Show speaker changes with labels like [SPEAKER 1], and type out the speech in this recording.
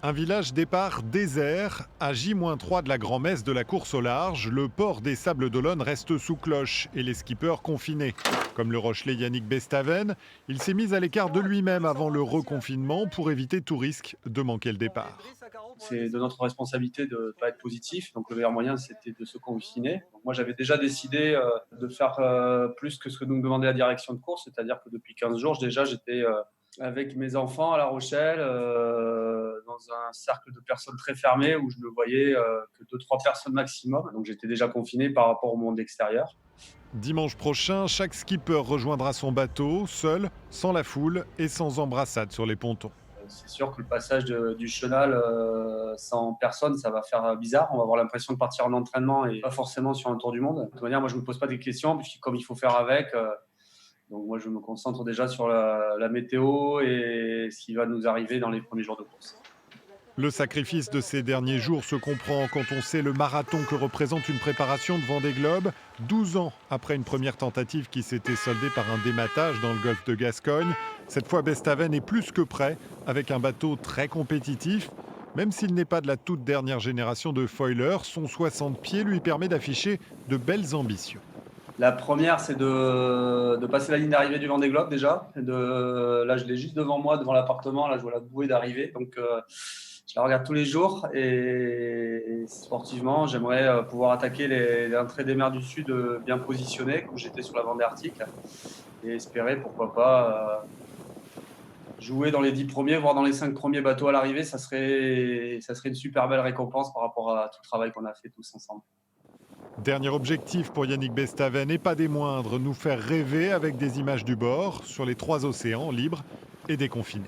[SPEAKER 1] Un village départ désert, à J-3 de la grand-messe de la course au large, le port des Sables d'Olonne reste sous cloche et les skippers confinés. Comme le Rochelais Yannick Bestaven, il s'est mis à l'écart de lui-même avant le reconfinement pour éviter tout risque de manquer le départ.
[SPEAKER 2] C'est de notre responsabilité de ne pas être positif. Donc le meilleur moyen, c'était de se confiner. Donc, moi, j'avais déjà décidé de faire plus que ce que nous demandait la direction de course. C'est-à-dire que depuis 15 jours, déjà, j'étais avec mes enfants à La Rochelle, dans un cercle de personnes très fermé où je ne voyais que 2-3 personnes maximum. Donc j'étais déjà confiné par rapport au monde extérieur.
[SPEAKER 1] Dimanche prochain, chaque skipper rejoindra son bateau, seul, sans la foule et sans embrassade sur les pontons.
[SPEAKER 2] C'est sûr que le passage du chenal sans personne, ça va faire bizarre. On va avoir l'impression de partir en entraînement et pas forcément sur un tour du monde. De toute manière, moi, je ne me pose pas des questions, puisque comme il faut faire avec, donc moi, je me concentre déjà sur la météo et ce qui va nous arriver dans les premiers jours de course.
[SPEAKER 1] Le sacrifice de ces derniers jours se comprend quand on sait le marathon que représente une préparation de Vendée Globe, 12 ans après une première tentative qui s'était soldée par un dématage dans le golfe de Gascogne. Cette fois, Bestaven est plus que prêt, avec un bateau très compétitif. Même s'il n'est pas de la toute dernière génération de foilers, son 60 pieds lui permet d'afficher de belles ambitions.
[SPEAKER 2] La première, c'est de passer la ligne d'arrivée du Vendée Globe déjà. Là, je l'ai juste devant moi, devant l'appartement. Là, je vois la bouée d'arrivée. Donc, je la regarde tous les jours. Et sportivement, j'aimerais pouvoir attaquer les entrées des mers du Sud bien positionnées, comme j'étais sur la Vendée Arctique. Et espérer, pourquoi pas, jouer dans les 10 premiers, voire dans les 5 premiers bateaux à l'arrivée. Ça serait une super belle récompense par rapport à tout le travail qu'on a fait tous ensemble.
[SPEAKER 1] Dernier objectif pour Yannick Bestaven, et pas des moindres, nous faire rêver avec des images du bord sur les 3 océans libres et déconfinés.